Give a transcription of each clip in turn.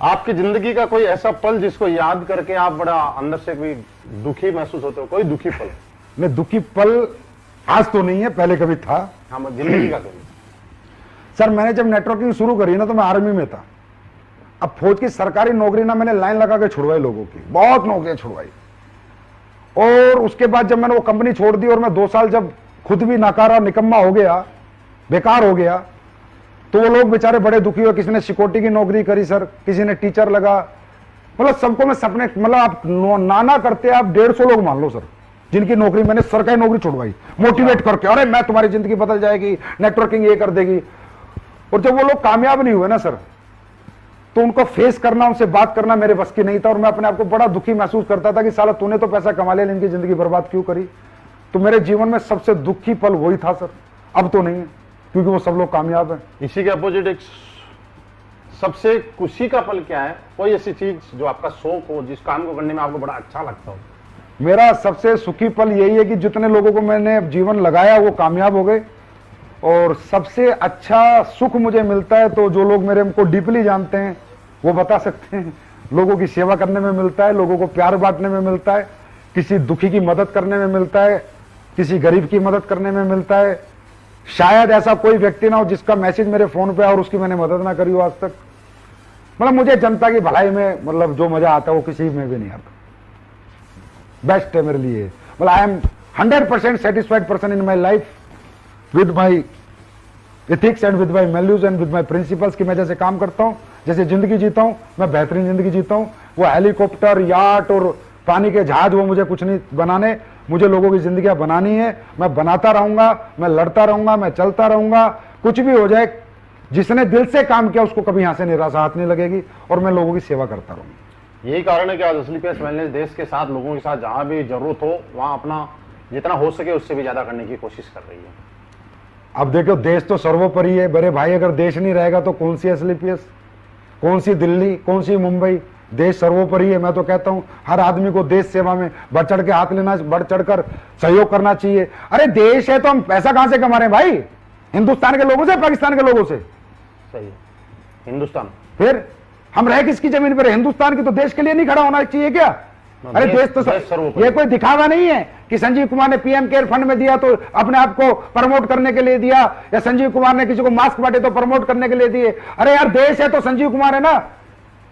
आपकी जिंदगी का कोई ऐसा पल जिसको याद करके आप बड़ा अंदर से कोई दुखी महसूस होते हो, कोई दुखी पल? नहीं, दुखी पल आज तो नहीं है, पहले कभी था। हाँ, जिंदगी का कभी? सर मैंने जब नेटवर्किंग शुरू करी ना तो मैं आर्मी में था। अब फौज की सरकारी नौकरी ना मैंने लाइन लगा के छुड़वाई, लोगों की बहुत नौकरियां छुड़वाई। और उसके बाद जब मैंने वो कंपनी छोड़ दी और मैं 2 साल जब खुद भी नाकारा निकम्मा हो गया, बेकार हो गया, तो वो लोग बेचारे बड़े दुखी हुए। किसी ने सिक्योरिटी की नौकरी करी सर, किसी ने टीचर लगा, मतलब सबको मैं सपने, मतलब आप नाना करते आप 150 लोग मान लो सर, जिनकी नौकरी मैंने सरकारी नौकरी छुड़वाई मोटिवेट करके, अरे मैं तुम्हारी जिंदगी बदल जाएगी, नेटवर्किंग ये कर देगी। और जब वो लोग कामयाब नहीं हुए ना सर, तो उनको फेस करना, उनसे बात करना मेरे बस की नहीं था। और मैं अपने आप को बड़ा दुखी महसूस करता था कि साला तूने तो पैसा कमा लिया, इनकी जिंदगी बर्बाद क्यों करी। तो मेरे जीवन में सबसे दुखी पल वही था सर। अब तो नहीं है, क्योंकि वो सब लोग कामयाब हैं। इसी के अपोजिट एक सबसे खुशी का पल क्या है? कोई ऐसी चीज जो आपका शौक हो, जिस काम को करने में आपको बड़ा अच्छा लगता हो? मेरा सबसे सुखी पल यही है कि जितने लोगों को मैंने जीवन लगाया वो कामयाब हो गए। और सबसे अच्छा सुख मुझे मिलता है तो जो लोग मेरे को डीपली जानते हैं वो बता सकते हैं, लोगों की सेवा करने में मिलता है, लोगों को प्यार बांटने में मिलता है, किसी दुखी की मदद करने में मिलता है, किसी गरीब की मदद करने में मिलता है। शायद ऐसा कोई व्यक्ति ना हो जिसका मैसेज मेरे फोन पे और उसकी मैंने मदद ना करी हो आज तक। मतलब मुझे जनता की भलाई में मतलब जो मजा आता है वो किसी में भी नहीं आता। बेस्ट है मेरे लिए। मतलब I am 100% satisfied person in my life with my ethics and with my values and with my principles की मैं जैसे काम करता हूँ, जैसे जिंदगी जीता हूँ, मैं बेहतरीन जिंदगी जीता हूँ। वो हेलीकॉप्टर, याट और पानी के जहाज वो मुझे कुछ नहीं बनाने, मुझे लोगों की जिंदगियां बनानी है। मैं बनाता रहूंगा, मैं लड़ता रहूंगा, मैं चलता रहूंगा, कुछ भी हो जाए। जिसने दिल से काम किया उसको कभी यहां से निराशा हाथ नहीं लगेगी और मैं लोगों की सेवा करता रहूंगा। यही कारण है कि आज असलीपीएस वेलनेस देश के साथ, लोगों के साथ जहां भी जरूरत हो वहां अपना जितना हो सके उससे भी ज्यादा करने की कोशिश कर रही है। अब देखो, देश तो सर्वोपरि है बड़े भाई। अगर देश नहीं रहेगा तो कौन सी असलीपीएस, कौन सी दिल्ली, कौन सी मुंबई? देश सर्वोपरि है। मैं तो कहता हूं हर आदमी को देश सेवा में बढ़ चढ़ के हाथ लेना, बढ़ चढ़कर सहयोग करना चाहिए। अरे देश है तो हम पैसा कहां से कमा रहे हैं भाई? हिंदुस्तान के लोगों से, पाकिस्तान के लोगों से? सही है, हिंदुस्तान। फिर हम रहे किसकी जमीन पर? हिंदुस्तान की। तो देश के लिए नहीं खड़ा होना चाहिए क्या? अरे देश तो ये कोई दिखावा नहीं है कि संजीव कुमार ने पीएम केयर फंड में दिया तो अपने आप को प्रमोट करने के लिए दिया, या संजीव कुमार ने किसी को मास्क बांटे तो प्रमोट करने के लिए दिए। अरे यार देश है तो संजीव कुमार है ना,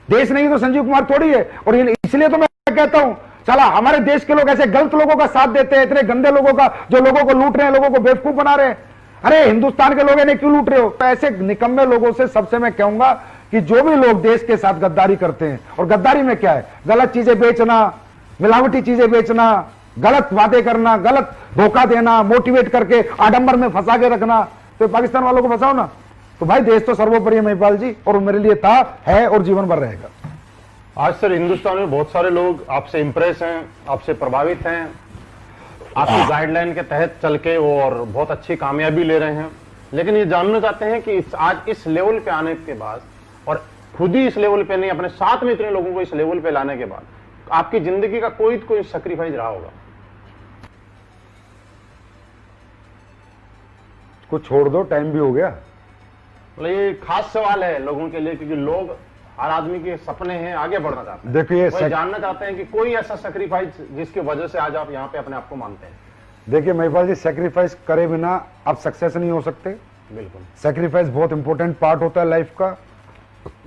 देश नहीं तो संजीव कुमार थोड़ी है। और इसलिए तो मैं कहता हूं चला हमारे देश के लोग ऐसे गलत लोगों का साथ देते हैं, इतने गंदे लोगों का, जो लोगों को लूट रहे हैं, लोगों को बेवकूफ बना रहे हैं। अरे हिंदुस्तान के लोग इन्हें क्यों लूट रहे हो? ऐसे निकम्मे लोगों से सबसे मैं कहूंगा कि जो भी लोग देश के साथ गद्दारी करते हैं, और गद्दारी में क्या है? गलत चीजें बेचना, मिलावटी चीजें बेचना, गलत वादे करना, गलत धोखा देना, मोटिवेट करके आडंबर में फंसा के रखना। तो पाकिस्तान वालों को फंसाओ ना। तो भाई देश तो सर्वोपरि है महिपाल जी, और मेरे लिए था, है और जीवन भर रहेगा। आज सर हिंदुस्तान में बहुत सारे लोग आपसे इंप्रेस हैं, आपसे प्रभावित हैं, आपकी गाइडलाइन के तहत चल के वो और बहुत अच्छी कामयाबी ले रहे हैं। लेकिन ये जानना चाहते हैं कि आज इस लेवल पे आने के बाद, और खुद ही इस लेवल पे नहीं, अपने साथ में इतने लोगों को इस लेवल पे लाने के बाद, आपकी जिंदगी का कोई सैक्रिफाइस रहा होगा? कुछ छोड़ दो, टाइम भी हो गया। मतलब ये खास सवाल है लोगों के लिए, क्योंकि लोग, हर आदमी के सपने हैं, आगे बढ़ना चाहते हैं। देखिए जानना चाहते हैं कि कोई ऐसा सैक्रिफाइस जिसकी वजह से आज आप यहाँ पे अपने आप को मानते हैं। देखिए महिपाल जी, सैक्रिफाइस करे बिना आप सक्सेस नहीं हो सकते। बिल्कुल, सैक्रिफाइस बहुत इंपॉर्टेंट पार्ट होता है लाइफ का।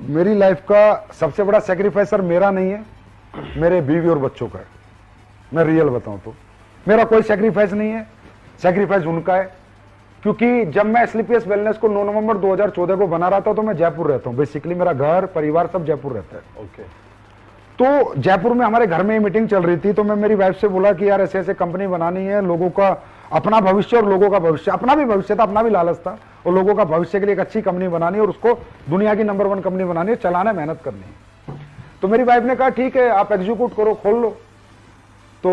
मेरी लाइफ का सबसे बड़ा सैक्रिफाइस सर मेरा नहीं है, मेरे बीवी और बच्चों का है। मैं रियल बताऊं तो मेरा कोई सैक्रिफाइस नहीं है, सैक्रिफाइस उनका है। क्योंकि जब मैं असलीपीएस वेलनेस को 9 नवंबर 2014 को बना रहा था तो मैं जयपुर रहता हूं। बेसिकली मेरा घर परिवार सब जयपुर रहता है। ओके। तो जयपुर में हमारे घर में मीटिंग चल रही थी, तो मैं मेरी वाइफ से बोला कि यार ऐसे ऐसे कंपनी बनानी है, लोगों का अपना भविष्य और लोगों का भविष्य, अपना भी भविष्य था, अपना भी लालच था, और लोगों का भविष्य के लिए एक अच्छी कंपनी बनानी है और उसको दुनिया की नंबर 1 कंपनी बनानी है, चलाना, मेहनत करनी है। तो मेरी वाइफ ने कहा ठीक है आप एग्जीक्यूट करो, खोल लो। तो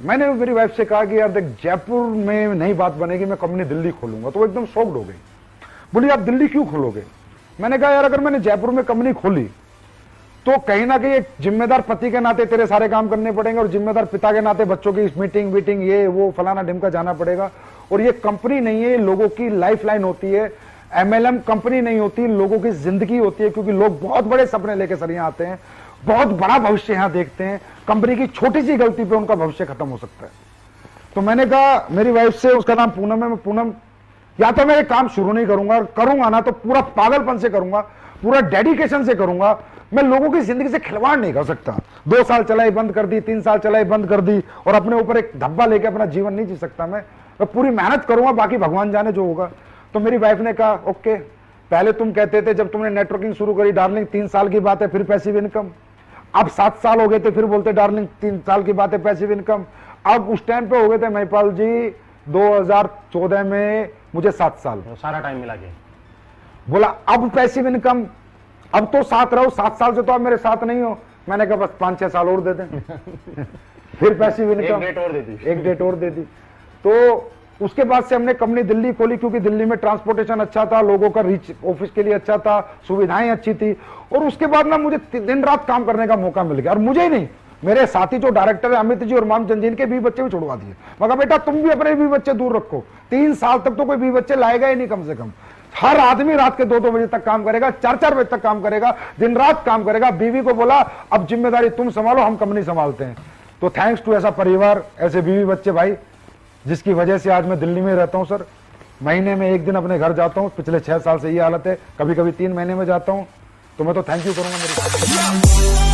मैंने मेरी वाइफ से कहा कि यार देख जयपुर में नहीं बात बनेगी, मैं कंपनी दिल्ली खोलूंगा। तो वो एकदम शॉक्ड हो गई, बोली आप दिल्ली क्यों खोलोगे? मैंने कहा यार अगर मैंने जयपुर में कंपनी खोली तो कहीं ना कहीं एक जिम्मेदार पति के नाते तेरे सारे काम करने पड़ेंगे, और जिम्मेदार पिता के नाते बच्चों की मीटिंग वीटिंग ये वो फलाना ढिमका जाना पड़ेगा। और ये कंपनी नहीं है, ये लोगों की लाइफ लाइन होती है। MLM कंपनी नहीं होती, लोगों की जिंदगी होती है, क्योंकि लोग बहुत बड़े सपने लेके सर यहाँ आते हैं, बहुत बड़ा भविष्य यहाँ देखते हैं। कंपनी की छोटी सी गलती पे उनका भविष्य खत्म हो सकता है। तो मैंने कहा मेरी वाइफ से, उसका नाम पूनम है, मैं पूनम या तो मैं एक काम शुरू नहीं करूंगा, करूंगा ना तो पूरा पागलपन से करूंगा, पूरा डेडिकेशन से करूंगा। मैं लोगों की जिंदगी से खिलवाड़ नहीं कर सकता। 2 साल चलाई बंद कर दी, 3 साल चलाई बंद कर दी और अपने ऊपर एक धब्बा लेके अपना जीवन नहीं जी सकता। मैं पूरी मेहनत करूंगा, बाकी भगवान जाने जो होगा। तो मेरी वाइफ ने कहा ओके, पहले तुम कहते थे जब तुमने नेटवर्किंग शुरू करी डार्लिंग 3 साल की बात है फिर पैसिव इनकम, अब 7 साल हो गए थे फिर बोलते डार्लिंग 3 साल की बात है पैसिव इनकम। अब उस टाइम पे हो गए थे महिपाल जी 2014 में मुझे 7 साल, सारा टाइम मिला के बोला अब पैसिव इनकम, अब तो साथ रहो, 7 साल से तो आप मेरे साथ नहीं हो। मैंने कहा बस 5-6 साल और दे दें फिर पैसिव इनकम, एक डेट और दे दी, एक डेट और दे दी। तो उसके बाद से हमने कंपनी दिल्ली खोली, क्योंकि दिल्ली में ट्रांसपोर्टेशन अच्छा था, लोगों का रीच ऑफिस के लिए अच्छा था, सुविधाएं अच्छी थी। और उसके बाद ना मुझे दिन रात काम करने का मौका मिल गया। और मुझे ही नहीं, मेरे साथी जो डायरेक्टर है अमित जी और माम चंद जी, इनके 20 बच्चे भी छुड़वा दिए। मगर बेटा तुम भी अपने 20 बच्चे दूर रखो, 3 साल तक तो कोई 20 बच्चे लाएगा ही नहीं कम से कम। हर आदमी रात के 2-2 बजे तक काम करेगा, 4-4 बजे तक काम करेगा, दिन रात काम करेगा। बीवी को बोला अब जिम्मेदारी तुम संभालो, हम कंपनी संभालते हैं। तो थैंक्स टू ऐसा परिवार, ऐसे बीवी बच्चे भाई, जिसकी वजह से आज मैं दिल्ली में रहता हूं सर। महीने में 1 दिन अपने घर जाता हूं, पिछले 6 साल से ये हालत है, कभी कभी 3 महीने में जाता हूं। तो मैं तो थैंक यू करूंगा मेरे